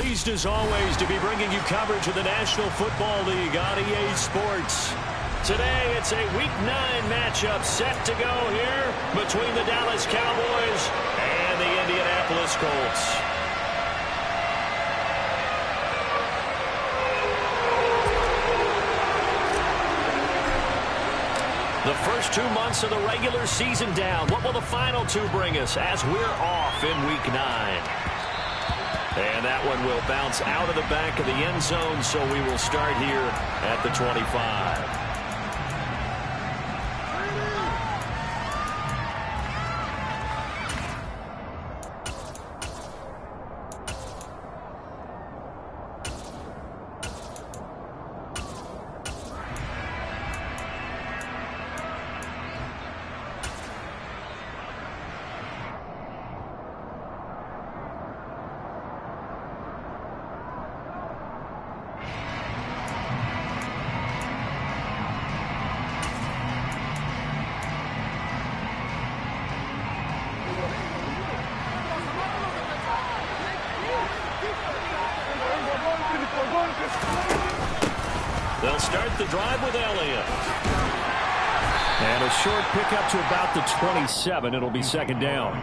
Pleased as always to be bringing you coverage of the National Football League on EA Sports. Today it's a Week 9 matchup set to go here between the Dallas Cowboys and the Indianapolis Colts. The first 2 months of the regular season down. What will the final 2 bring us as we're off in Week 9? And that one will bounce out of the back of the end zone, so we will start here at the 25. They'll start the drive with Elliott. And a short pickup to about the 27. It'll be second down.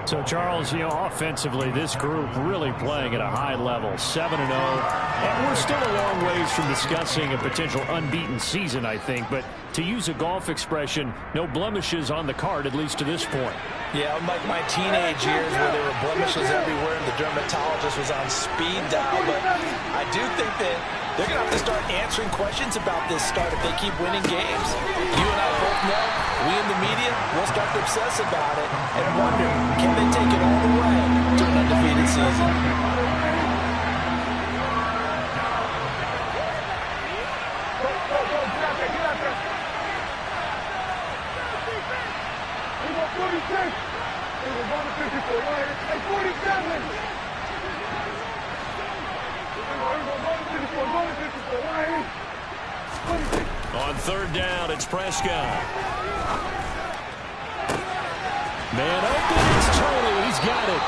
So, Charles, offensively, this group really playing at a high level, 7-0. And we're still a long ways from discussing a potential unbeaten season, I think. But to use a golf expression, no blemishes on the card, at least to this point. Yeah, unlike my teenage years where there were blemishes everywhere and the dermatologist was on speed dial. But I do think that they're going to have to start answering questions about this start if they keep winning games. You and I both know, we in the media, we'll start to obsess about it and wonder, can they take it all the way to an undefeated season? On third down, it's Prescott. Man open, it's Tony. He's got it.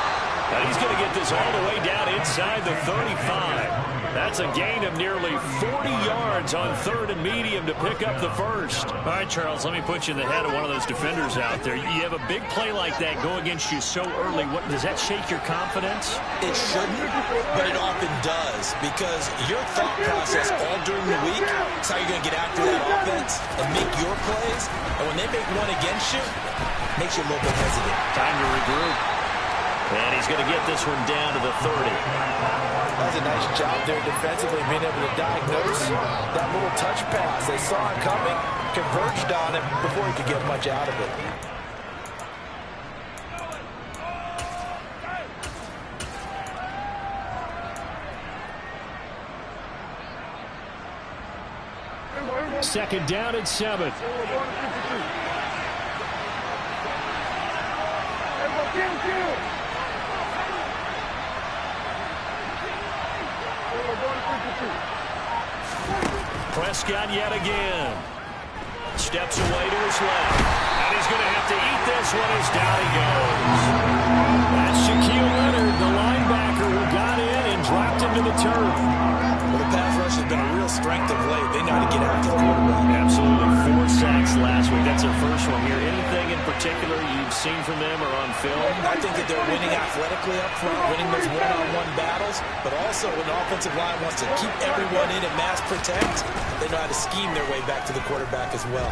And he's going to get this all the way down inside the 35. That's a gain of nearly 40 yards on third and medium to pick up the first. All right, Charles, let me put you in the head of one of those defenders out there. You have a big play like that go against you so early. Does that shake your confidence? It shouldn't, but it often does, because your thought process all during the week is how you're going to get after that offense and make your plays. And when they make one against you, it makes you a little bit hesitant. Time to regroup. And he's going to get this one down to the 30. That was a nice job there defensively, being able to diagnose that little touch pass. They saw it coming, converged on it before he could get much out of it. Second down and 7. Prescott yet again. Steps away to his left. And he's going to have to eat this one as down he goes. That's Shaquille Leonard, the linebacker who got in and dropped him to the turf. Well, the pass rush has been a real strength of late. They know how to get after the quarterback. Absolutely. 4 sacks last week. That's their first one here. Anything in particular you've seen from them or on film? I think that they're winning athletically up front, winning those one-on-one battles, but also when the offensive line wants to keep everyone in and mass protect, they know how to scheme their way back to the quarterback as well.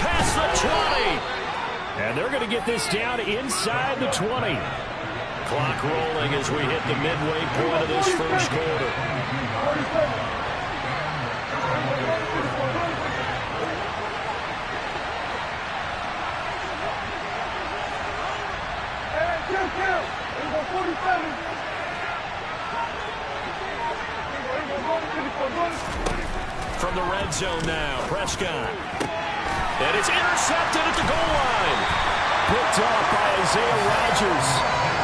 Past the 20. And they're going to get this down inside the 20. Clock rolling as we hit the midway point of this first quarter. From the red zone now, Prescott. And it's intercepted at the goal line. Picked off by Isaiah Rodgers.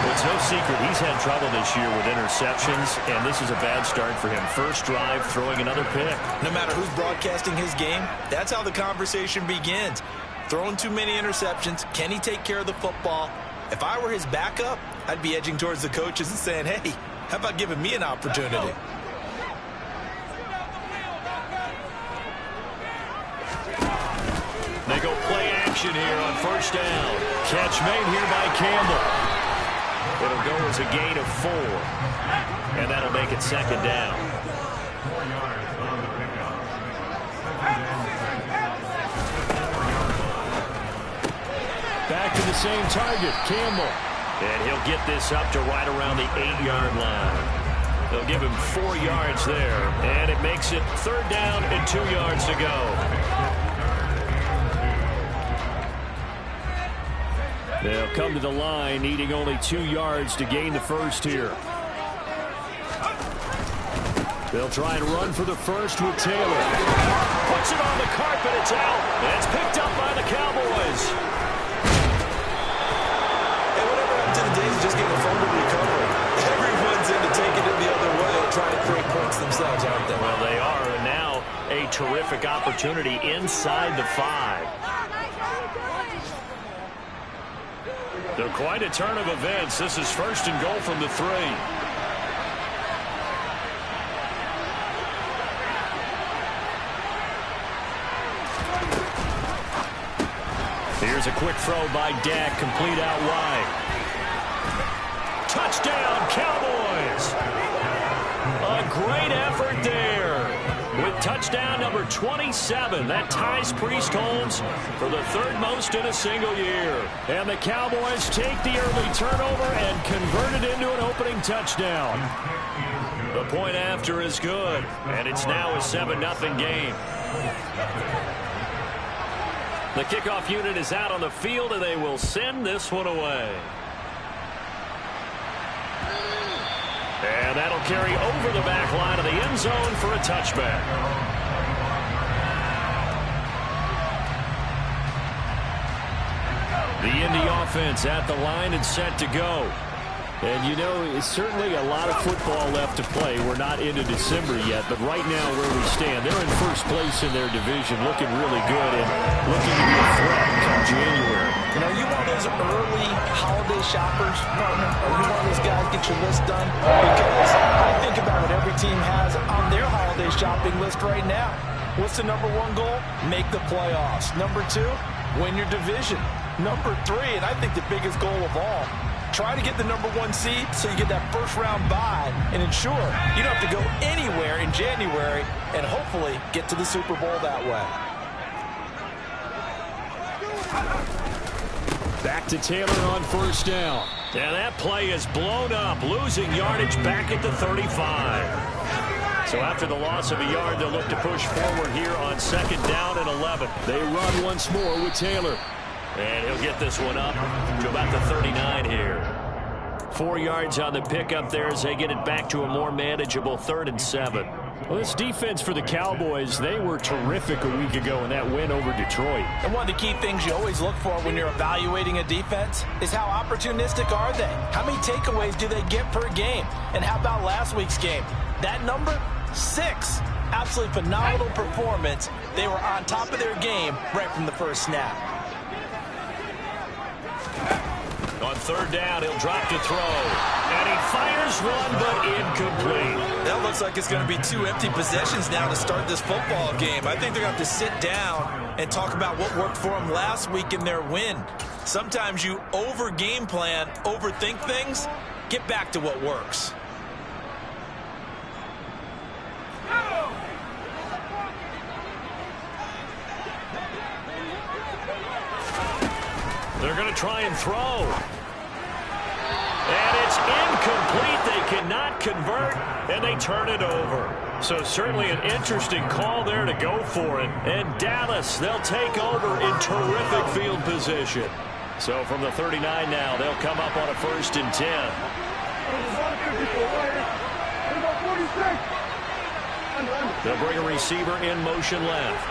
Well, it's no secret he's had trouble this year with interceptions, and this is a bad start for him. First drive, throwing another pick. No matter who's broadcasting his game, that's how the conversation begins. Throwing too many interceptions. Can he take care of the football? If I were his backup, I'd be edging towards the coaches and saying, hey, how about giving me an opportunity? They go play action here on first down. Catch made here by Campbell. It'll go as a gain of 4. And that'll make it second down. Back to the same target, Campbell. And he'll get this up to right around the 8-yard line. They'll give him 4 yards there. And it makes it third down and 2 yards to go. They'll come to the line, needing only 2 yards to gain the first here. They'll try and run for the first with Taylor. Puts it on the carpet. It's out. And it's picked up by the Cowboys. To the days of just getting a fumble recovery. Everyone's into taking it the other way and trying to create points themselves, aren't they? Well, they are. And now a terrific opportunity inside the 5. They're quite a turn of events. This is first and goal from the 3. Here's a quick throw by Dak, complete out wide. Touchdown, Cowboys! A great effort there. With touchdown number 27, that ties Priest Holmes for the 3rd most in a single year. And the Cowboys take the early turnover and convert it into an opening touchdown. The point after is good, and it's now a 7-0 game. The kickoff unit is out on the field, and they will send this one away. And that'll carry over the back line of the end zone for a touchback. The Indy offense at the line and set to go. And you know, it's certainly a lot of football left to play. We're not into December yet, but right now where we stand, they're in first place in their division, looking really good and looking to be a threat come January. You know, you one of those early holiday shoppers, partner? Are you one of those guys get your list done? Because I think about what every team has on their holiday shopping list right now. What's the number 1 goal? Make the playoffs. Number 2, win your division. Number 3, and I think the biggest goal of all, try to get the number 1 seed so you get that first-round bye and ensure you don't have to go anywhere in January and hopefully get to the Super Bowl that way. Back to Taylor on first down. And that play is blown up, losing yardage back at the 35. So after the loss of a yard, they'll look to push forward here on second down and 11. They run once more with Taylor. And he'll get this one up to about the 39 here. 4 yards on the pickup there as they get it back to a more manageable 3rd and 7. Well, this defense for the Cowboys, they were terrific a week ago in that win over Detroit. And one of the key things you always look for when you're evaluating a defense is how opportunistic are they? How many takeaways do they get per game? And how about last week's game? That number, 6. Absolutely phenomenal performance. They were on top of their game right from the first snap. On third down, he'll drop to throw. And he fires one, but incomplete. That looks like it's going to be 2 empty possessions now to start this football game. I think they're going to have to sit down and talk about what worked for them last week in their win. Sometimes you over-game plan, overthink things. Get back to what works. They're going to try and throw. And it's incomplete. They cannot convert, and they turn it over. So certainly an interesting call there to go for it. And Dallas, they'll take over in terrific field position. So from the 39 now, they'll come up on a 1st and 10. They'll bring a receiver in motion left.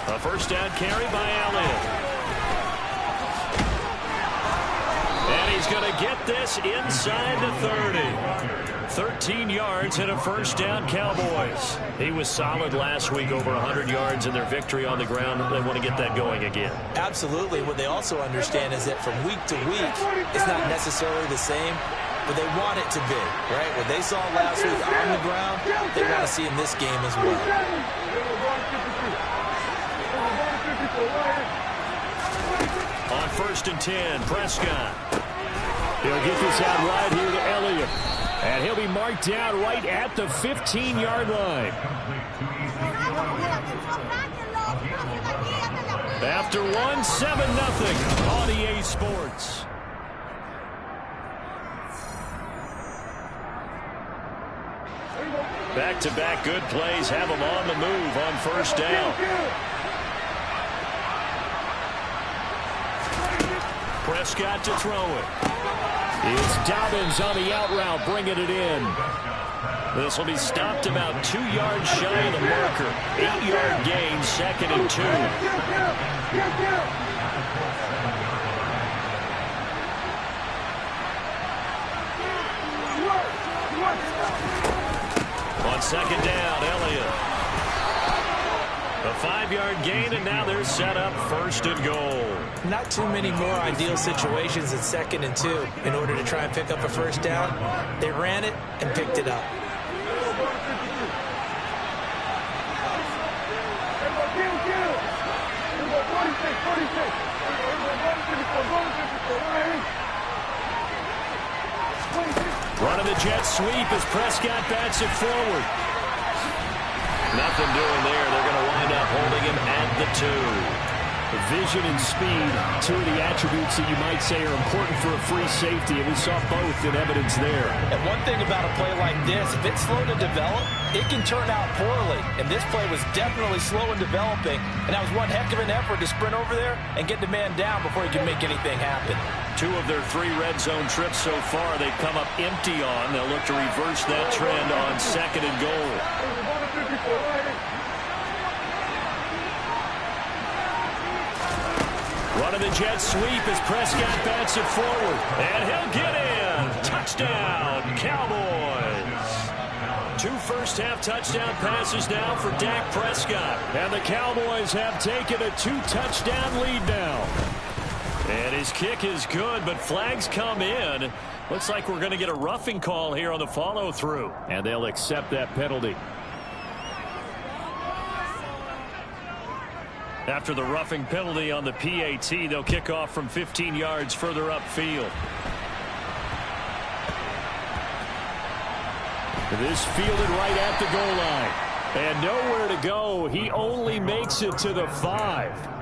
A first down carry by Allen. And he he's going to get this inside the 30. 13 yards and a first down, Cowboys. He was solid last week, over 100 yards in their victory on the ground. They want to get that going again. Absolutely. What they also understand is that from week to week, it's not necessarily the same, but they want it to be, right? What they saw last week on the ground, they want to see in this game as well. On 1st and 10, Prescott. He'll get this out right here to Elliott. And he'll be marked down right at the 15-yard line. After 1, 7-0 on EA Sports. Back-to-back good plays have them on the move on first down. Prescott to throw it. It's Dobbins on the out route, bringing it in. This will be stopped about 2 yards shy of the marker. 8-yard gain, 2nd and 2. On 2nd down, Elliott. A 5-yard gain, and now they're set up 1st and goal. Not too many more ideal situations at 2nd and 2 in order to try and pick up a first down. They ran it and picked it up. Running the jet sweep as Prescott bats it forward. Nothing doing there. They're going to wind up holding him at the 2. Vision and speed, 2 of the attributes that you might say are important for a free safety, and we saw both in evidence there. And one thing about a play like this, if it's slow to develop, it can turn out poorly. And this play was definitely slow in developing, and that was one heck of an effort to sprint over there and get the man down before he could make anything happen. 2 of their 3 red zone trips so far, they've come up empty on. They'll look to reverse that trend on 2nd and goal. Running the jet sweep as Prescott bats it forward. And he'll get in. Touchdown, Cowboys. 2 first-half touchdown passes now for Dak Prescott. And the Cowboys have taken a 2-touchdown lead now. And his kick is good, but flags come in. Looks like we're going to get a roughing call here on the follow-through. And they'll accept that penalty. After the roughing penalty on the PAT, they'll kick off from 15 yards further upfield. This fielded right at the goal line. And nowhere to go. He only makes it to the 5.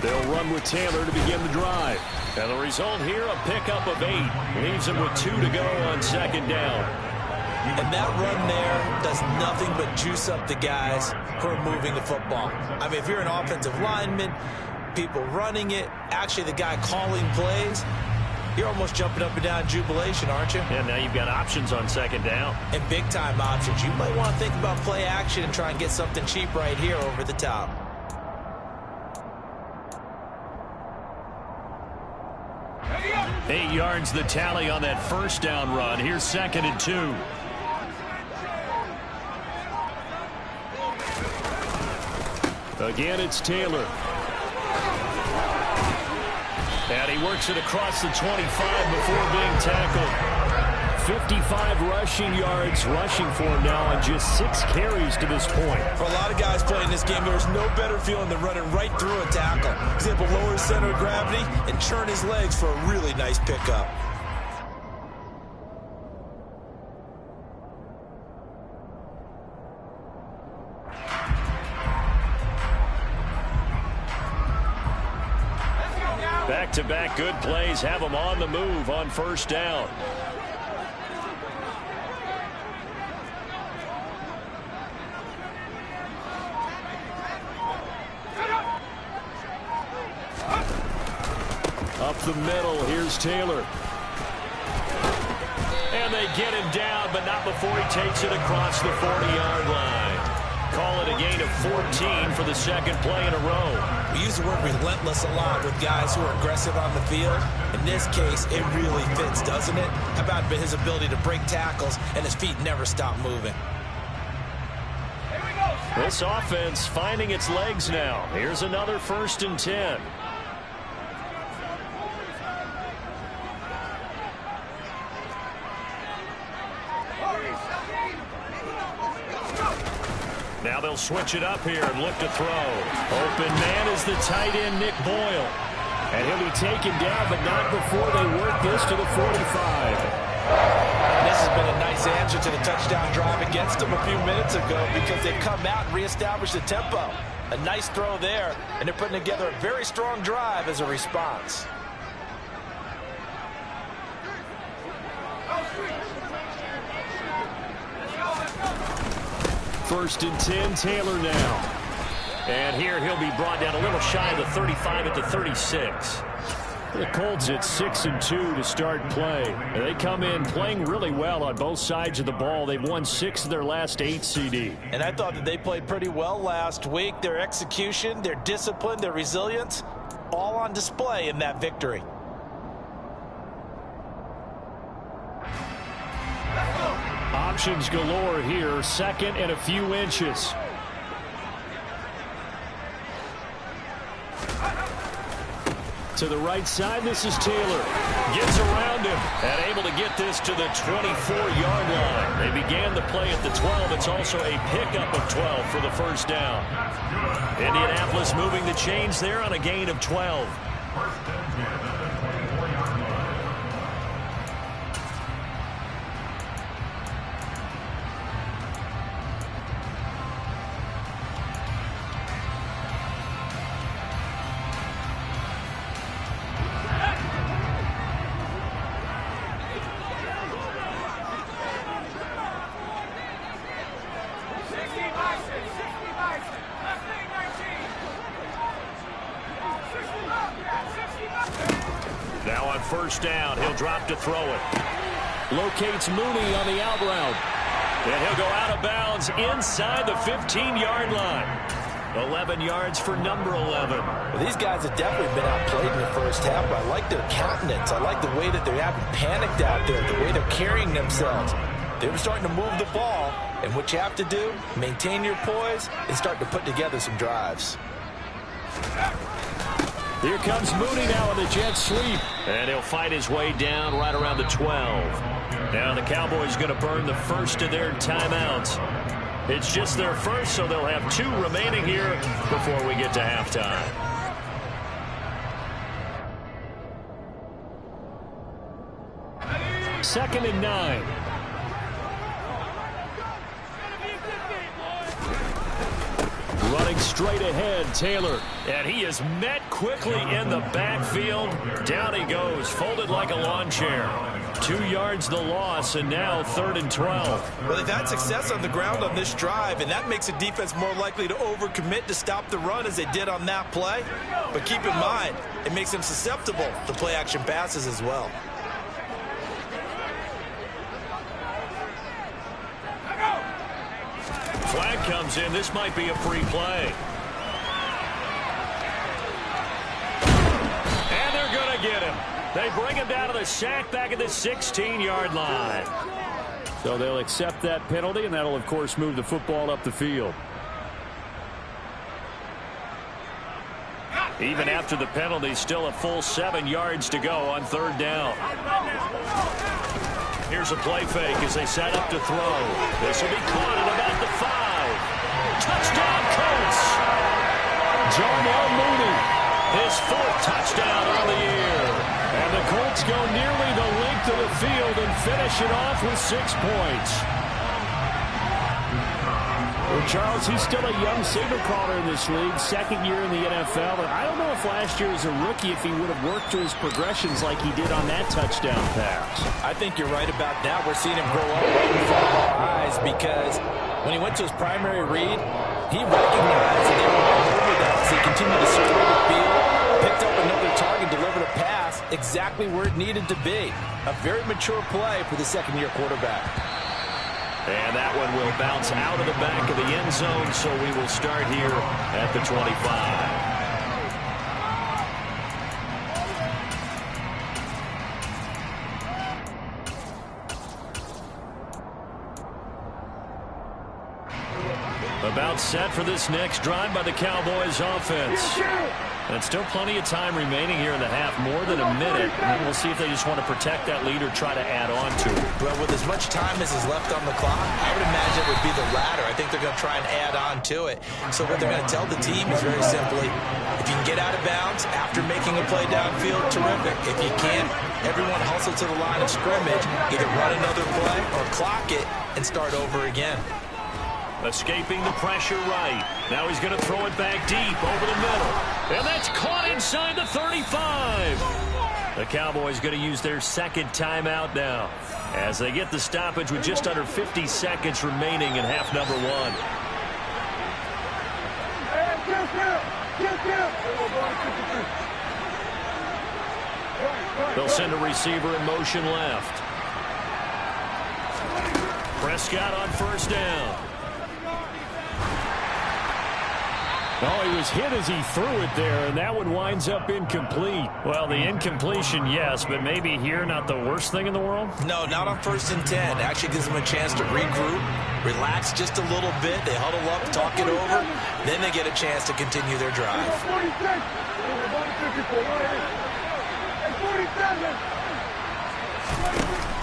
They'll run with Taylor to begin the drive. And the result here, a pickup of 8. Leaves them with 2 to go on 2nd down. And that run there does nothing but juice up the guys who are moving the football. I mean, if you're an offensive lineman, people running it, actually the guy calling plays, you're almost jumping up and down in jubilation, aren't you? And now you've got options on 2nd down. And big-time options. You might want to think about play action and try and get something cheap right here over the top. 8 yards the tally on that first down run. Here's 2nd and 2. Again, it's Taylor. And he works it across the 25 before being tackled. 55 rushing yards rushing for him now on just 6 carries to this point. For a lot of guys playing this game, there's no better feeling than running right through a tackle. He's able to lower his center of gravity and churn his legs for a really nice pickup. Back-to-back good plays have them on the move on first down. Up the middle, here's Taylor. they get him down, but not before he takes it across the 40-yard line. Call it a gain of 14 for the second play in a row. We use the word relentless a lot with guys who are aggressive on the field. In this case, it really fits, doesn't it? How about his ability to break tackles and his feet never stop moving? This offense finding its legs now. Here's another 1st and 10. Now they'll switch it up here and look to throw. Open man is the tight end, Nick Boyle. And he'll be taken down, but not before they work this to the 45. This has been a nice answer to the touchdown drive against them a few minutes ago because they've come out and reestablished the tempo. A nice throw there, and they're putting together a very strong drive as a response. First and 10, Taylor now. And here he'll be brought down a little shy of the 35 at the 36. The Colts at 6-2 to start play. And they come in playing really well on both sides of the ball. They've won 6 of their last 8, CD. And I thought that they played pretty well last week. Their execution, their discipline, their resilience, all on display in that victory. Options galore here. 2nd and a few inches. To the right side, this is Taylor. Gets around him and able to get this to the 24-yard line. They began the play at the 12. It's also a pickup of 12 for the first down. Indianapolis moving the chains there on a gain of 12. Now on first down, he'll drop to throw it. Locates Mooney on the out route. And he'll go out of bounds inside the 15-yard line. 11 yards for number 11. Well, these guys have definitely been outplayed in the first half, but I like their countenance. I like the way that they haven't panicked out there, the way they're carrying themselves. They're starting to move the ball, and what you have to do, maintain your poise and start to put together some drives. Here comes Mooney now on the jet sweep. And he'll fight his way down right around the 12. Now the Cowboys going to burn the first of their timeouts. It's just their first, so they'll have 2 remaining here before we get to halftime. Second and 9. Running straight ahead, Taylor. And he is met quickly in the backfield. Down he goes, folded like a lawn chair. 2 yards the loss, and now 3rd and 12. Well, they've had success on the ground on this drive, and that makes a defense more likely to overcommit to stop the run as they did on that play. But keep in mind, it makes them susceptible to play-action passes as well. Flag comes in. This might be a free play. And they're going to get him. They bring him down to the sack back at the 16-yard line. So they'll accept that penalty, and that'll, of course, move the football up the field. Even after the penalty, still a full 7 yards to go on 3rd down. Here's a play fake as they set up to throw. This will be caught at about the 5. Touchdown, Colts! Darnell Mooney, his 4th touchdown on the year. And the Colts go nearly the length of the field and finish it off with 6 points. Well, Charles, he's still a young saber caller in this league, 2nd year in the NFL. And I don't know if last year as a rookie if he would have worked through his progressions like he did on that touchdown pass. I think you're right about that. We're seeing him grow up right in front of our eyes because when he went to his primary read, he recognized that they were all over that as he continued to spread the field, picked up another target, delivered a the pass exactly where it needed to be. A very mature play for the second-year quarterback. And that one will bounce out of the back of the end zone, so we will start here at the 25. About set for this next drive by the Cowboys offense. And still plenty of time remaining here in the half, more than a minute. And we'll see if they just want to protect that lead or try to add on to it. Well, with as much time as is left on the clock, I would imagine it would be the latter. I think they're going to try and add on to it. So what they're going to tell the team is very simply, if you can get out of bounds after making a play downfield, terrific. If you can't, everyone hustle to the line of scrimmage, either run another play or clock it and start over again. Escaping the pressure right. Now he's going to throw it back deep over the middle. And that's caught inside the 35. The Cowboys going to use their second timeout now as they get the stoppage with just under 50 seconds remaining in half number one. They'll send a receiver in motion left. Prescott on first down. Oh, he was hit as he threw it there, and that one winds up incomplete. Well, the incompletion, yes, but maybe here not the worst thing in the world? No, not on 1st and 10. Actually gives them a chance to regroup, relax just a little bit. They huddle up, talk it over. Then they get a chance to continue their drive.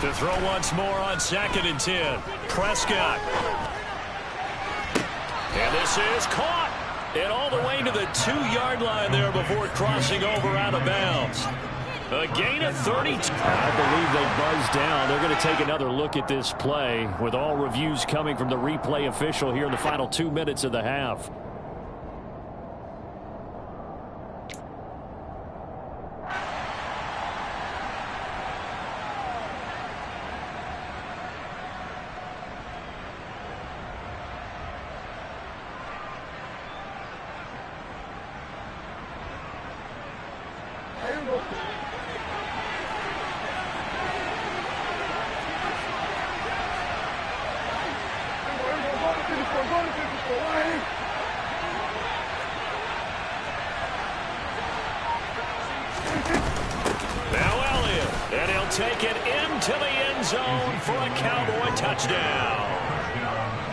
To throw once more on 2nd and 10. Prescott. And this is caught. And all the way to the 2-yard line there before crossing over out of bounds. A gain of 32. I believe they buzzed down. They're going to take another look at this play with all reviews coming from the replay official here in the final 2 minutes of the half. Take it into the end zone for a Cowboy touchdown.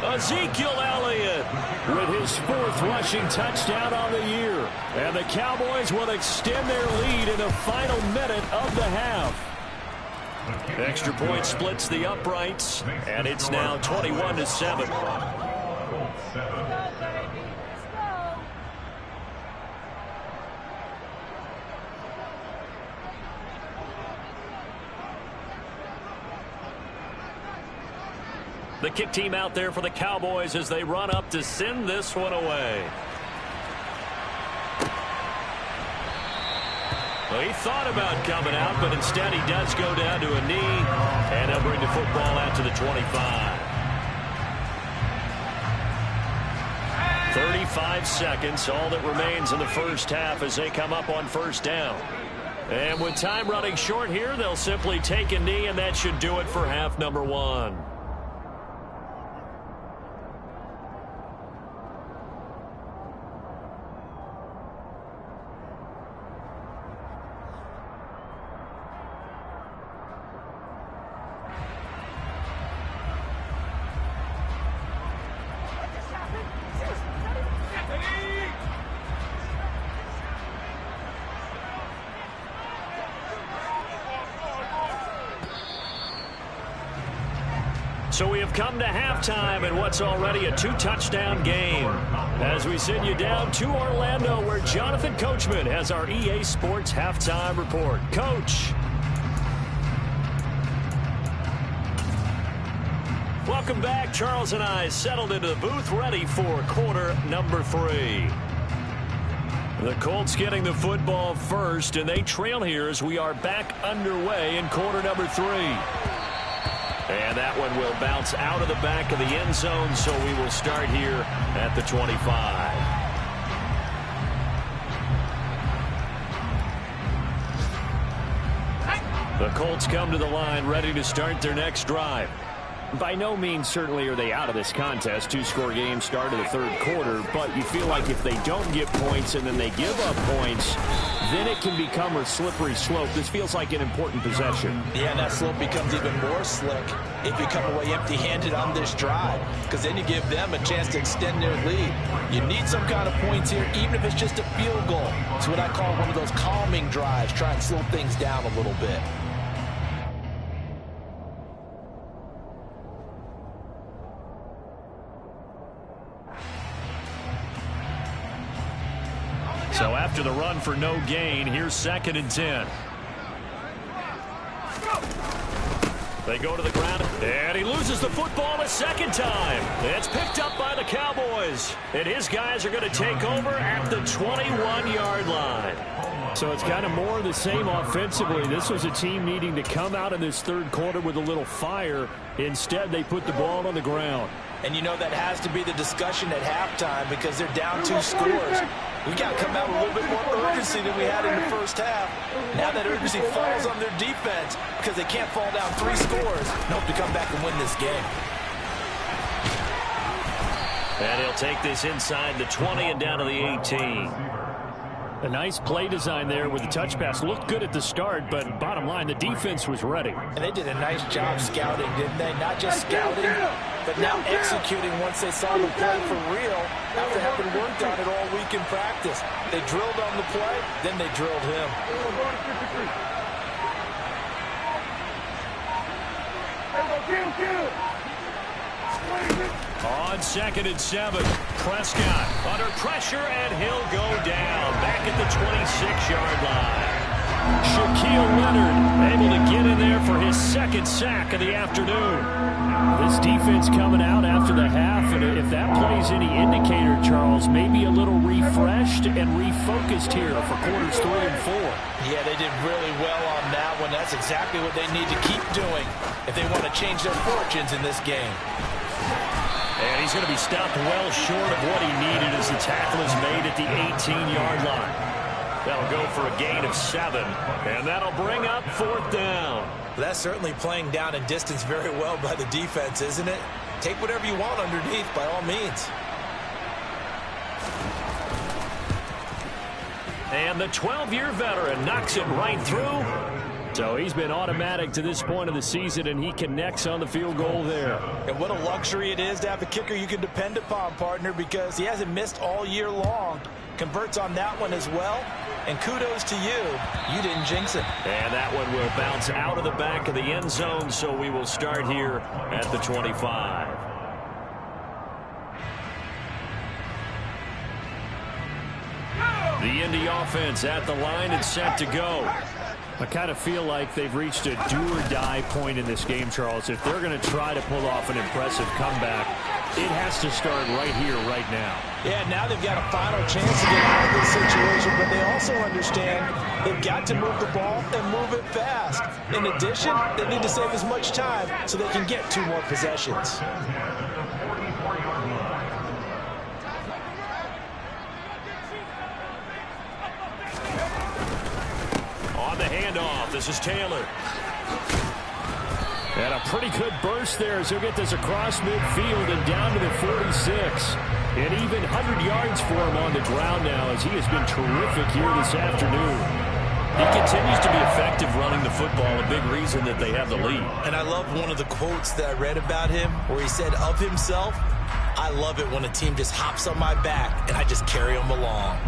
Ezekiel Elliott with his 4th rushing touchdown on the year. And the Cowboys will extend their lead in the final minute of the half. Extra point splits the uprights, and it's now 21-7. The kick team out there for the Cowboys as they run up to send this one away. Well, he thought about coming out, but instead he does go down to a knee, and they'll bring the football out to the 25. 35 seconds, all that remains in the first half as they come up on first down. And with time running short here, they'll simply take a knee, and that should do it for half number one. So we have come to halftime in what's already a 2-touchdown game. As we send you down to Orlando, where Jonathan Coachman has our EA Sports halftime report. Coach. Welcome back. Charles and I settled into the booth, ready for quarter number 3. The Colts getting the football first, and they trail here as we are back underway in quarter number 3. And that one will bounce out of the back of the end zone, so we will start here at the 25. The Colts come to the line ready to start their next drive. By no means certainly are they out of this contest. Two-score game start of the third quarter, but you feel like if they don't get points and then they give up points, then it can become a slippery slope. This feels like an important possession. Yeah, and that slope becomes even more slick if you come away empty-handed on this drive, because then you give them a chance to extend their lead. You need some kind of points here, even if it's just a field goal. It's what I call one of those calming drives. Try and slow things down a little bit. So after the run for no gain, here's 2nd and 10. They go to the ground, and he loses the football a second time. It's picked up by the Cowboys, and his guys are going to take over at the 21-yard line. So it's kind of more of the same offensively. This was a team needing to come out in this third quarter with a little fire. Instead, they put the ball on the ground. And you know that has to be the discussion at halftime because they're down 2 scores. We got to come out with a little bit more urgency than we had in the first half. Now that urgency falls on their defense because they can't fall down 3 scores and hope to come back and win this game. And he'll take this inside the 20 and down to the 18. A nice play design there with the touch pass. Looked good at the start, but bottom line, the defense was ready. And they did a nice job scouting, didn't they? Not just scouting, but now executing once they saw the play for real after having worked on it all week in practice. They drilled on the play, then they drilled him. On 2nd and 7, Prescott under pressure, and he'll go down back at the 26-yard line. Shaquille Leonard able to get in there for his 2nd sack of the afternoon. This defense coming out after the half, and if that plays any indicator, Charles, maybe a little refreshed and refocused here for quarters 3 and 4. Yeah, they did really well on that one. That's exactly what they need to keep doing if they want to change their fortunes in this game. And he's going to be stopped well short of what he needed as the tackle is made at the 18-yard line. That'll go for a gain of 7, and that'll bring up 4th down. That's certainly playing down and distance very well by the defense, isn't it? Take whatever you want underneath by all means. And the 12-year veteran knocks it right through. So he's been automatic to this point of the season, and he connects on the field goal there. And what a luxury it is to have a kicker you can depend upon, partner, because he hasn't missed all year long. Converts on that one as well. And kudos to you. You didn't jinx it. And that one will bounce out of the back of the end zone, so we will start here at the 25. The Indy offense at the line and set to go. I kind of feel like they've reached a do-or-die point in this game, Charles. If they're going to try to pull off an impressive comeback, it has to start right here, right now. Yeah, now they've got a final chance to get out of this situation, but they also understand they've got to move the ball and move it fast. In addition, they need to save as much time so they can get 2 more possessions. Handoff. This is Taylor. And a pretty good burst there as he'll get this across midfield and down to the 46. And even 100 yards for him on the ground now as he has been terrific here this afternoon. He continues to be effective running the football, a big reason that they have the lead. And I love one of the quotes that I read about him where he said of himself, "I love it when a team just hops on my back and I just carry them along."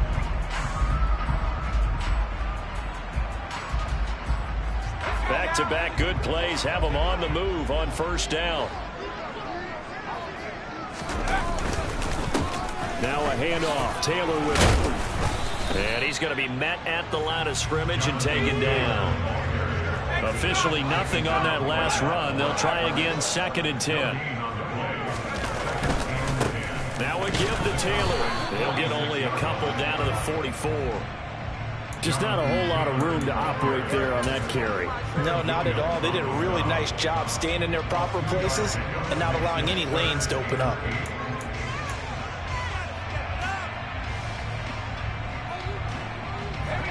Back-to-back good plays have them on the move on 1st down. Now a handoff. Taylor with it. And he's going to be met at the line of scrimmage and taken down. Officially nothing on that last run. They'll try again 2nd and 10. Now a give to Taylor. He'll get only a couple down to the 44. Just not a whole lot of room to operate there on that carry. No, not at all. They did a really nice job staying in their proper places and not allowing any lanes to open up.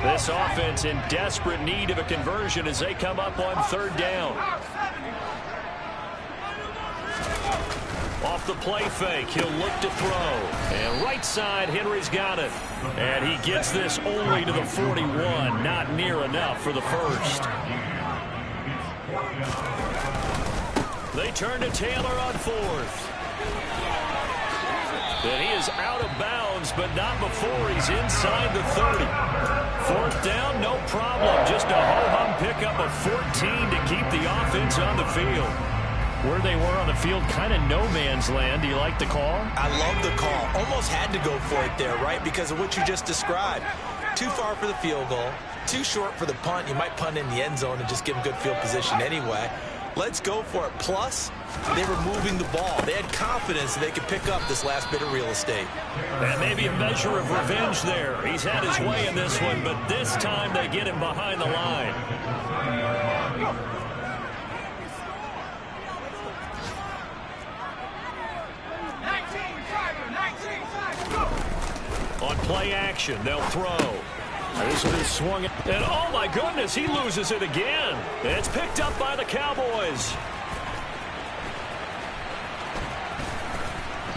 This offense in desperate need of a conversion as they come up on third down. Off the play fake, he'll look to throw. And right side, Henry's got it. And he gets this only to the 41. Not near enough for the first. They turn to Taylor on fourth. And he is out of bounds, but not before he's inside the 30. Fourth down, no problem. Just a ho-hum pickup of 14 to keep the offense on the field. Where they were on the field, kind of no man's land. Do you like the call? I love the call. Almost had to go for it there, right? Because of what you just described. Too far for the field goal. Too short for the punt. You might punt in the end zone and just give them good field position anyway. Let's go for it. Plus, they were moving the ball. They had confidence that they could pick up this last bit of real estate. And maybe a measure of revenge there. He's had his way in this one, but this time they get him behind the line. On play action, they'll throw. This one is swung, and oh my goodness, he loses it again. It's picked up by the Cowboys.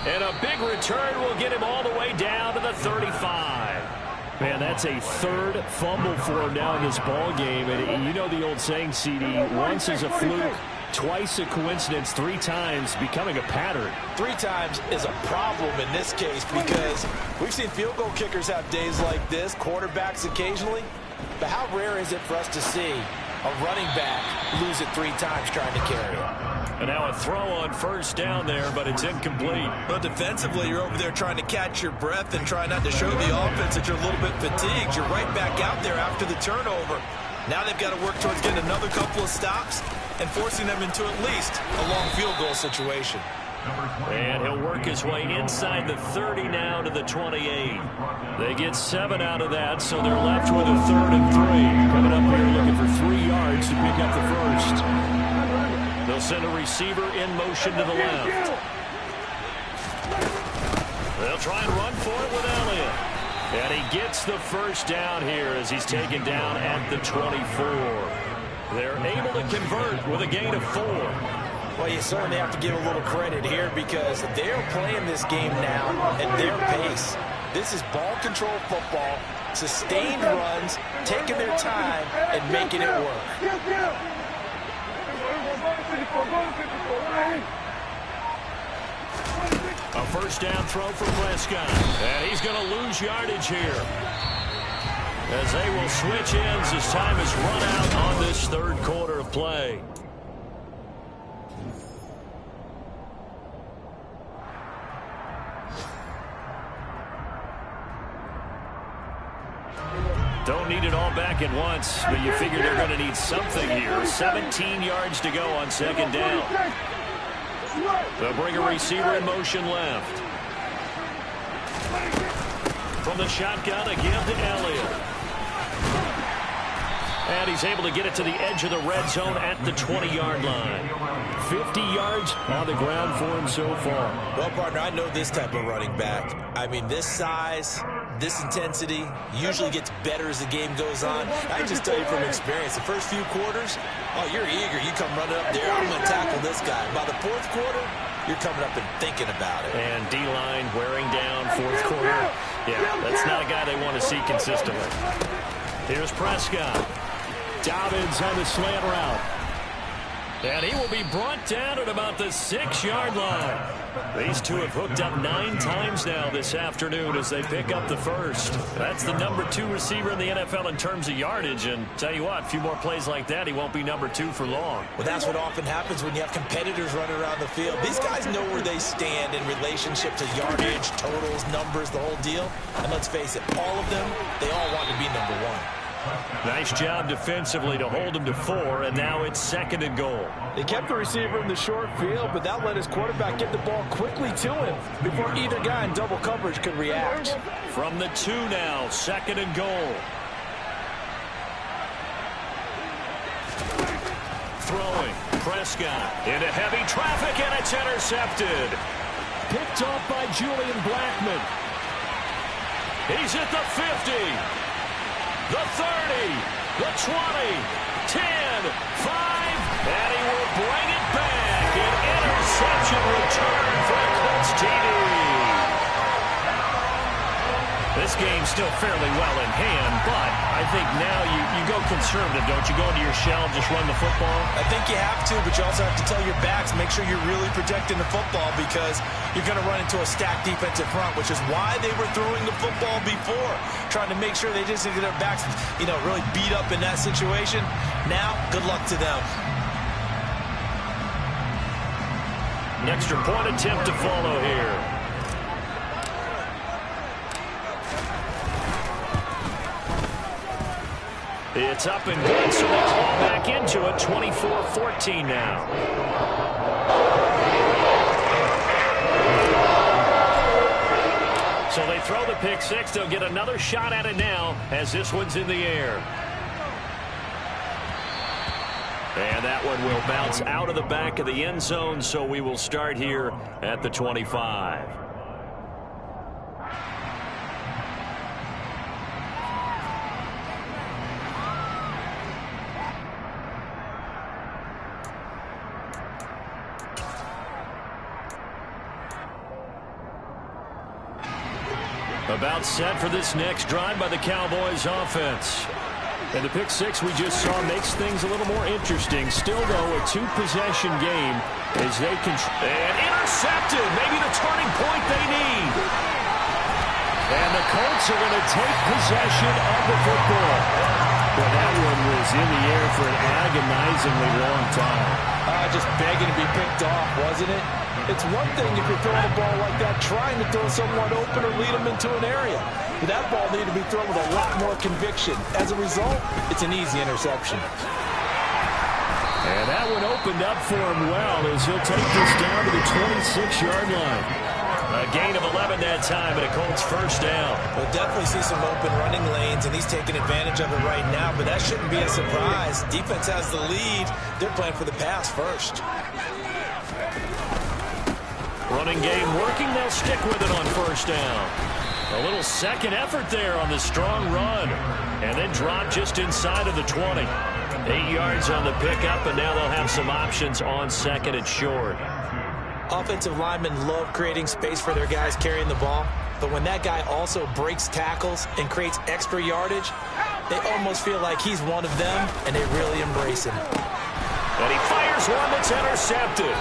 And a big return will get him all the way down to the 35. Man, that's a third fumble for him now in this ball game. And you know the old saying, CD, once is a fluke, twice a coincidence, three times becoming a pattern. Three times is a problem in this case because we've seen field goal kickers have days like this, quarterbacks occasionally. But how rare is it for us to see a running back lose it three times trying to carry it? And now a throw on first down there, but it's incomplete. But defensively, you're over there trying to catch your breath and try not to show the offense that you're a little bit fatigued. You're right back out there after the turnover. Now they've got to work towards getting another couple of stops and forcing them into at least a long field goal situation. And he'll work his way inside the 30 now to the 28. They get 7 out of that, so they're left with a 3rd and 3. Coming up here looking for 3 yards to pick up the first. They'll send a receiver in motion to the left. They'll try and run for it with Elliott. And he gets the first down here as he's taken down at the 24. They're able to convert with a gain of 4. Well, you certainly have to give a little credit here because they're playing this game now at their pace. This is ball control football, sustained runs, taking their time and making it work. A first down throw for Prescott. And he's going to lose yardage here, as they will switch ends as time is run out on this third quarter of play. Don't need it all back at once, but you figure they're going to need something here. 17 yards to go on second down. They'll bring a receiver in motion left. From the shotgun again to Elliott. And he's able to get it to the edge of the red zone at the 20-yard line. 50 yards on the ground for him so far. Well, partner, I know this type of running back. I mean, this size, this intensity usually gets better as the game goes on. I can just tell you from experience, the first few quarters, oh, you're eager. You come running up there, I'm going to tackle this guy. By the fourth quarter, you're coming up and thinking about it. And D-line wearing down fourth quarter. Yeah, that's not a guy they want to see consistently. Here's Prescott. Dobbins on the slant route. And he will be brought down at about the 6-yard line. These two have hooked up 9 times now this afternoon as they pick up the first. That's the number 2 receiver in the NFL in terms of yardage. And tell you what, a few more plays like that, he won't be number 2 for long. Well, that's what often happens when you have competitors running around the field. These guys know where they stand in relationship to yardage, totals, numbers, the whole deal. And let's face it, all of them, they all want to be number 1. Nice job defensively to hold him to 4, and now it's 2nd and goal. They kept the receiver in the short field, but that let his quarterback get the ball quickly to him before either guy in double coverage could react. From the 2 now, 2nd and goal. Throwing, Prescott into heavy traffic, and it's intercepted. Picked off by Julian Blackmon. He's at the 50. the 30, the 20, 10, 5, and he will bring it back. An interception return for a Colts TD. This game's still fairly well in hand, but I think now you go conservative, don't you? Go into your shell, just run the football? I think you have to, but you also have to tell your backs, make sure you're really protecting the football because you're going to run into a stacked defensive front, which is why they were throwing the football before, trying to make sure they just get their backs, really beat up in that situation. Now, good luck to them. An extra point attempt to follow here. It's up and good, so they claw back into it, 24-14 now. So they throw the pick six. They'll get another shot at it now as this one's in the air. And that one will bounce out of the back of the end zone, so we will start here at the 25. About set for this next drive by the Cowboys offense. And the pick six we just saw makes things a little more interesting. Still, though, a two-possession game as they and intercepted. Maybe the turning point they need. And the Colts are going to take possession of the football. Well, that one was in the air for an agonizingly long time. Just begging to be picked off, wasn't it? It's one thing if you're throwing a ball like that, trying to throw someone open or lead them into an area. But that ball needed to be thrown with a lot more conviction. As a result, it's an easy interception. And that one opened up for him well as he'll take this down to the 26-yard line. A gain of 11 that time, and a Colts first down. We'll definitely see some open running lanes, and he's taking advantage of it right now, but that shouldn't be a surprise. Defense has the lead. They're playing for the pass first. Running game working. They'll stick with it on first down. A little second effort there on the strong run. And then drop just inside of the 20. 8 yards on the pickup, and now they'll have some options on second and short. Offensive linemen love creating space for their guys carrying the ball. But when that guy also breaks tackles and creates extra yardage, they almost feel like he's one of them, and they really embrace him. And he fires one that's intercepted.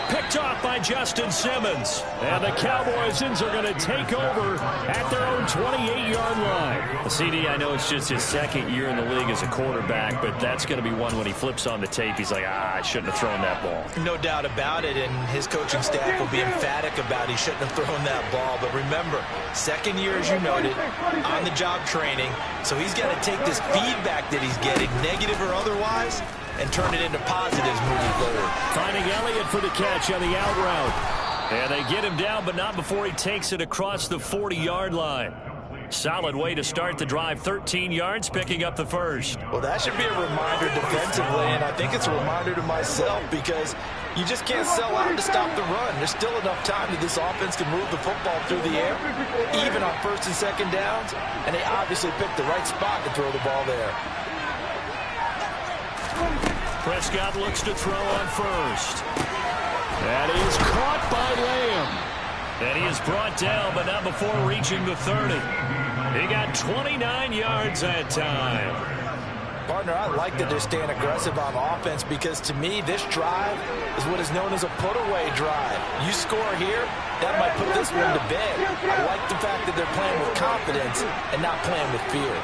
Picked off by Justin Simmons. And the Cowboys are going to take over at their own 28-yard line. CD, I know it's just his second year in the league as a quarterback, but that's going to be one when he flips on the tape. He's like, I shouldn't have thrown that ball. No doubt about it, and his coaching staff will be emphatic about he shouldn't have thrown that ball. But remember, second year, as you noted, on-the-job training, so he's got to take this feedback that he's getting, negative or otherwise, and turn it into positives moving forward. Finding Elliott for the catch on the out route. And they get him down, but not before he takes it across the 40-yard line. Solid way to start the drive. 13 yards, picking up the first. Well, that should be a reminder defensively, and I think it's a reminder to myself because you just can't sell out to stop the run. There's still enough time that this offense can move the football through the air, even on first and second downs, and they obviously picked the right spot to throw the ball there. Prescott looks to throw on first. That is caught by Lamb. And he is brought down, but not before reaching the 30. He got 29 yards that time. Partner, I like that they're staying aggressive on offense because, to me, this drive is what is known as a put-away drive. You score here, that might put this one to bed. I like the fact that they're playing with confidence and not playing with fear.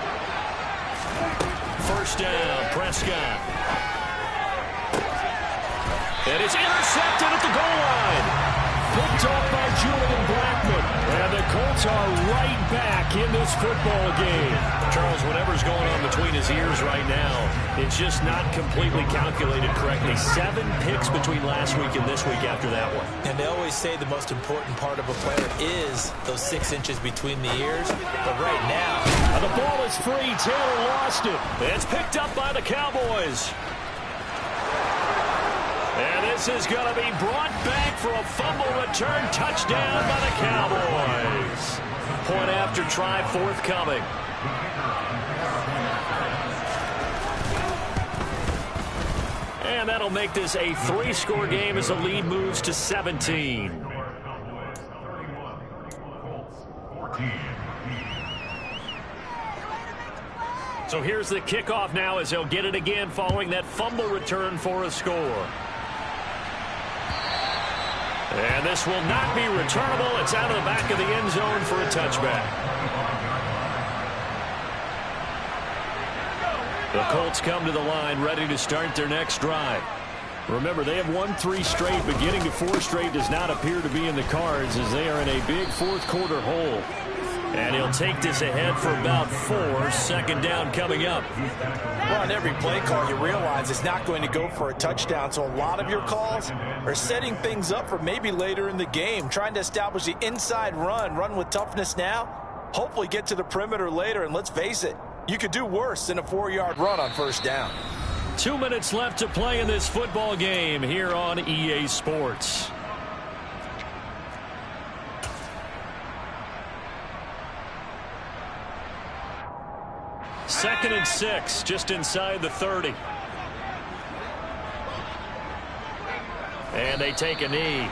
First down, Prescott. And it's intercepted at the goal line. Picked off by Julian Blackmon. And the Colts are right back in this football game. Charles, whatever's going on between his ears right now, it's just not completely calculated correctly. 7 picks between last week and this week after that one. And they always say the most important part of a player is those 6 inches between the ears. But right now, the ball is free. Taylor lost it. It's picked up by the Cowboys. And this is going to be brought back for a fumble return touchdown by the Cowboys. Point after try forthcoming. And that'll make this a 3-score game as the lead moves to 17. So here's the kickoff now as they'll get it again following that fumble return for a score. And this will not be returnable. It's out of the back of the end zone for a touchback. The Colts come to the line ready to start their next drive. Remember, they have won 3 straight, but getting to 4 straight does not appear to be in the cards as they are in a big fourth-quarter hole. And he'll take this ahead for about 4. Second down coming up. Well, on every play call, you realize it's not going to go for a touchdown. So a lot of your calls are setting things up for maybe later in the game, trying to establish the inside run with toughness now, hopefully get to the perimeter later. And let's face it, you could do worse than a 4-yard run on first down. 2 minutes left to play in this football game here on EA Sports. Second and 6, just inside the 30. And they take a knee.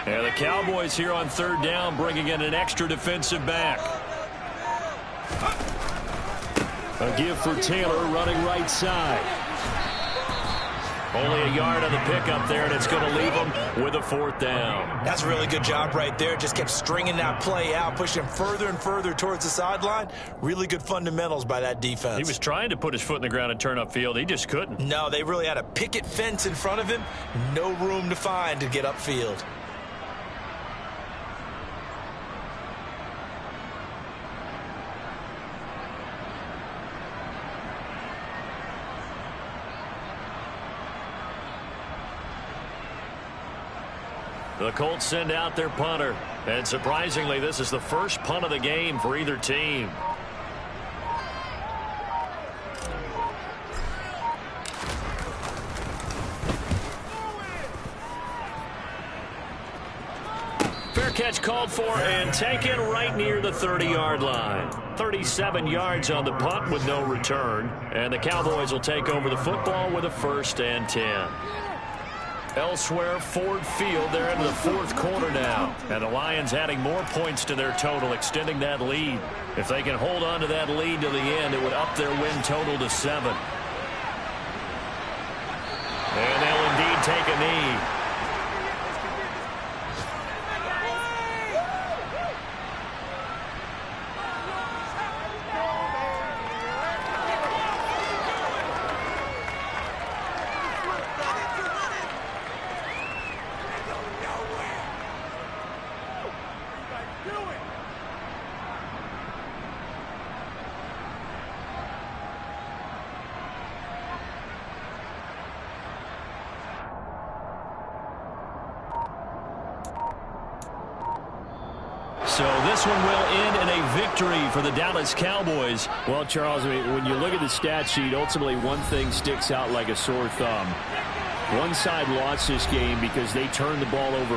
And the Cowboys here on third down bringing in an extra defensive back. A give for Taylor running right side. Only a yard on the pickup there, and it's going to leave him with a 4th down. That's a really good job right there. Just kept stringing that play out, pushing further and further towards the sideline. Really good fundamentals by that defense. He was trying to put his foot in the ground and turn upfield. He just couldn't. No, they really had a picket fence in front of him. No room to find to get upfield. The Colts send out their punter. And surprisingly, this is the first punt of the game for either team. Fair catch called for and taken right near the 30-yard line. 37 yards on the punt with no return. And the Cowboys will take over the football with a 1st and 10. Elsewhere, Ford Field, they're into the 4th quarter now. And the Lions adding more points to their total, extending that lead. If they can hold on to that lead to the end, it would up their win total to 7. And they'll indeed take a knee. So this one will end in a victory for the Dallas Cowboys. Well, Charles, I mean, when you look at the stat sheet, ultimately one thing sticks out like a sore thumb. One side lost this game because they turned the ball over